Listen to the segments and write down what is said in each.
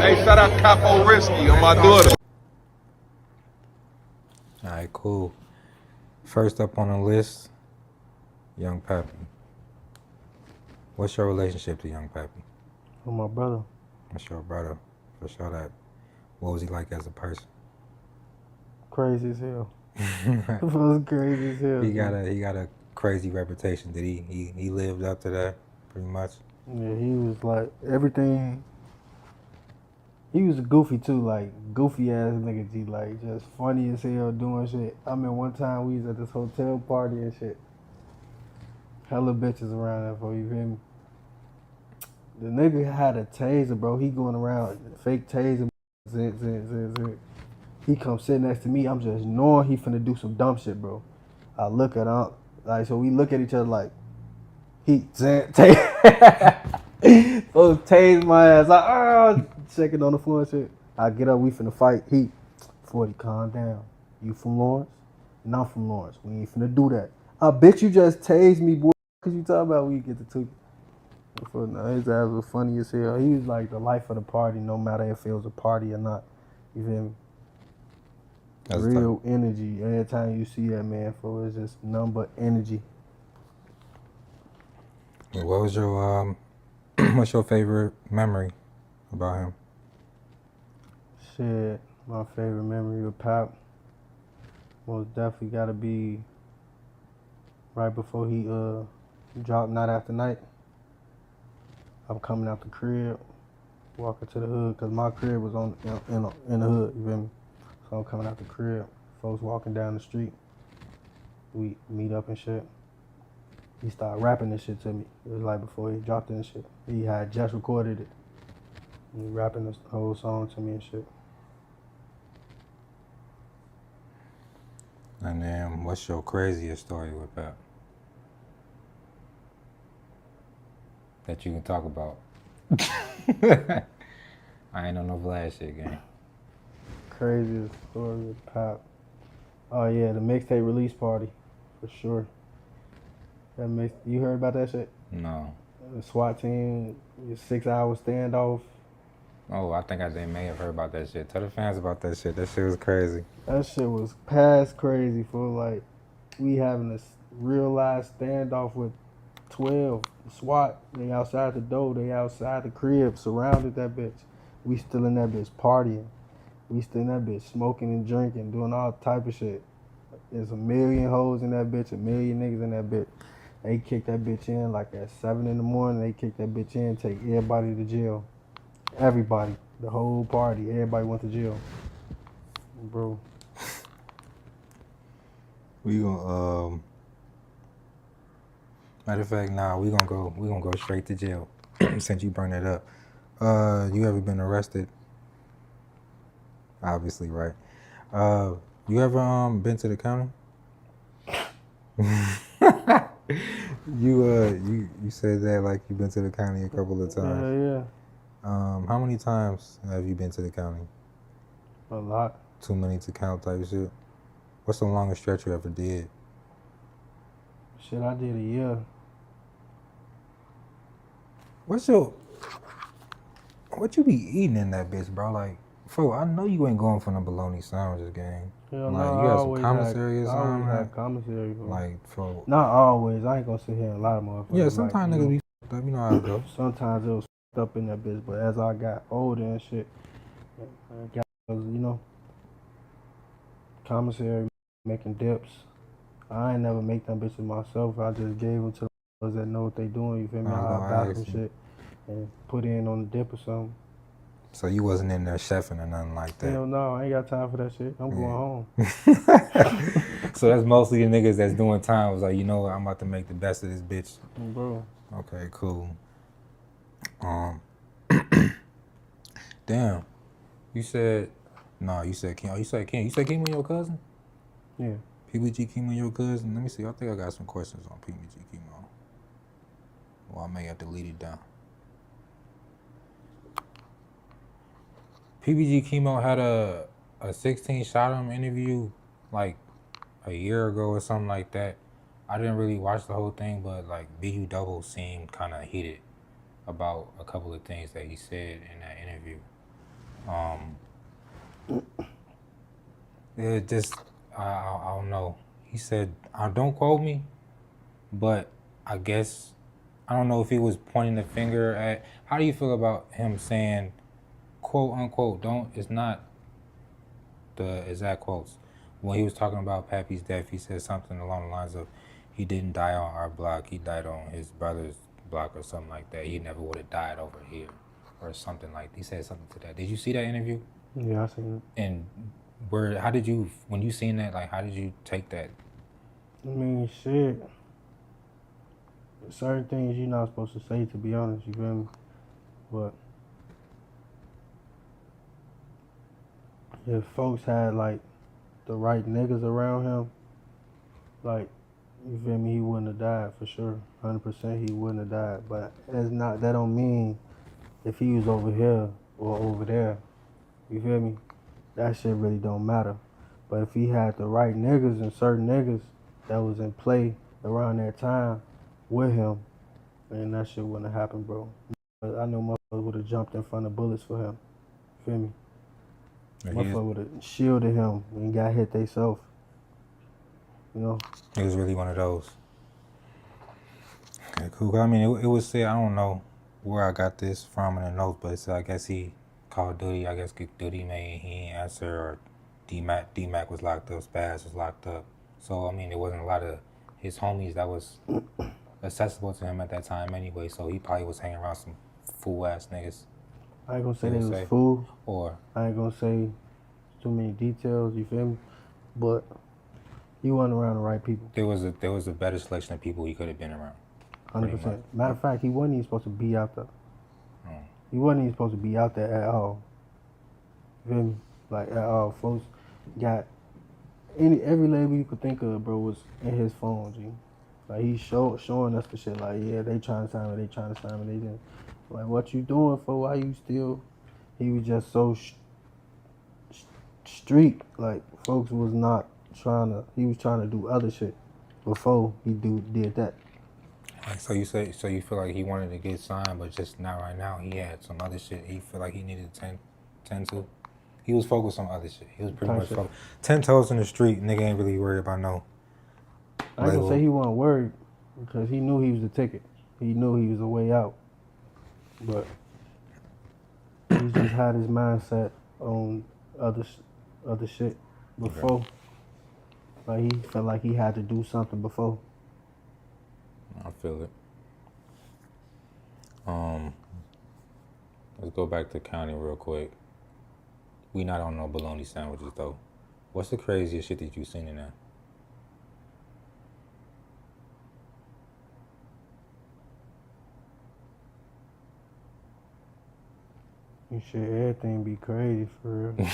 Hey, shout out Capo Risky on my daughter. All right, cool. First up on the list, Young Pappy. What's your relationship to Young Pappy? With my brother. That's your brother. For sure that. What was he like as a person? Crazy as hell. It was crazy as hell. He got a crazy reputation. Did he lived up to that pretty much? Yeah, he was like everything. He was goofy too, like goofy ass nigga G, like just funny as hell doing shit. I mean, one time we was at this hotel party and shit. Hella bitches around there for you feel me? The nigga had a taser, bro. He going around fake taser. He come sit next to me. I'm just knowing he finna do some dumb shit, bro. I look at him, like, so we look at each other like, he tase my ass. Like, checking on the floor and shit. I get up, we finna fight. He, 40, calm down. You from Lawrence? And I'm from Lawrence. We ain't finna do that. I bet you just tased me, boy. Cause you talking about we get the two. His ass was funny as hell. He was like the life of the party, no matter if it was a party or not. You feel me? That's real energy. Every time you see that man, for it's just nothing but energy. What was your what's your favorite memory about him? Shit, my favorite memory of Pap most definitely gotta be right before he dropped Night After Night. I'm coming out the crib, walking to the hood, cause my crib was in the hood. You feel me? So I'm coming out the crib. Folks walking down the street. We meet up and shit. He started rapping this shit to me. It was like before he dropped it and shit. He had just recorded it. He rapping this whole song to me and shit. And then, what's your craziest story with Pap that you can talk about? I ain't on no Vlad shit, gang. Craziest story with Pap. Oh yeah, the mixtape release party, for sure. You heard about that shit? No. The SWAT team, 6-hour standoff. Oh, I think they may have heard about that shit. Tell the fans about that shit. That shit was crazy. That shit was past crazy for like, we having a real life standoff with 12 SWAT. They outside the door, they outside the crib, surrounded that bitch. We still in that bitch partying. We still in that bitch smoking and drinking, doing all type of shit. There's a million hoes in that bitch, a million niggas in that bitch. They kicked that bitch in like at 7 in the morning. They kicked that bitch in, take everybody to jail. Everybody, the whole party, everybody went to jail. Bro. We gonna matter of fact, nah, we gonna go straight to jail. Since you bring that up. You ever been arrested? Obviously, right. You ever been to the county? You said that like you've been to the county a couple of times. Yeah. How many times have you been to the county? A lot. Too many to count type shit. What's the longest stretch you ever did? Shit, I did a year. What you be eating in that bitch, bro? Like, bro, I know you ain't going for no bologna sandwiches, gang. Hell like, no, you got some commissary or something? I always have commissary, bro. Like, for... Not always. I ain't gonna sit here and lie to motherfuckers. Yeah, sometimes niggas be f***ed up. You know how it goes. Sometimes it was f***ed up in that bitch, but as I got older and shit, I got, commissary, making dips. I ain't never make them bitches myself. I just gave them to the ones that know what they doing. You feel me? I buy some shit and put in on the dip or something. So you wasn't in there chefing or nothing like that? Hell no, I ain't got time for that shit. I'm going home. So that's mostly the niggas that's doing time was like, you know what, I'm about to make the best of this bitch. Bro. Okay, cool. Damn. You said Kemo. You said Kemo your cousin? Yeah. PBG Kemo your cousin? Let me see. I think I got some questions on PBG Kemo. Well, I may have to lead it down. PBG Kemo had a 16ShotEm interview like a year ago or something like that. I didn't really watch the whole thing, but like BU Double seemed kind of heated about a couple of things that he said in that interview. It just, I don't know. He said, don't quote me, but I guess, I don't know if he was pointing the finger at, how do you feel about him saying, quote unquote, it's not the exact quotes. When he was talking about Pappy's death, he said something along the lines of, he didn't die on our block, he died on his brother's block or something like that. He never would have died over here or something like that. He said something to that. Did you see that interview? Yeah, I seen it. And when you seen that, like, how did you take that? I mean, shit. Certain things you're not supposed to say, to be honest, you feel me? But if folks had, like, the right niggas around him, like, you feel me, he wouldn't have died for sure. 100% he wouldn't have died. But that don't mean if he was over here or over there, you feel me, that shit really don't matter. But if he had the right niggas and certain niggas that was in play around that time with him, then that shit wouldn't have happened, bro. I know motherfuckers would have jumped in front of bullets for him. Feel me? Motherfuckers would have shielded him and got hit theyself. You know? It was really one of those. Okay, cool. I mean, it was said, I don't know where I got this from in the notes, but it's, I guess he called Diddy. I guess Diddy made, he didn't answer, or D-Mac was locked up, Spaz was locked up. So, I mean, there wasn't a lot of his homies that was accessible to him at that time anyway, so he probably was hanging around some fool-ass niggas. I ain't gonna say they was fool. Or I ain't gonna say too many details, you feel me? But he wasn't around the right people. there was a better selection of people he could have been around. 100%. Matter of fact, he wasn't even supposed to be out there. He wasn't even supposed to be out there at all. You feel me? Like, at all. Folks got every label you could think of, bro, was in his phone, G. Like, he's showing us the shit, like, yeah, they trying to sign me, they didn't. Like, what you doing for? Why you still? He was just so street. Like, folks was not he was trying to do other shit before he did that. So you feel like he wanted to get signed, but just not right now. He had some other shit he feel like he needed to tend to. He was focused on other shit. He was pretty much focused. 10 toes in the street, nigga ain't really worried about no. I ain't gonna say he wasn't worried, because he knew he was the ticket. He knew he was the way out. But he just had his mindset on other shit before. Okay. Like, he felt like he had to do something before. I feel it. Let's go back to county real quick. We not on no bologna sandwiches though. What's the craziest shit that you seen in there? You shit, everything be crazy for real.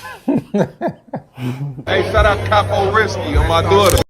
Hey, shout out Capo Risky on my daughter.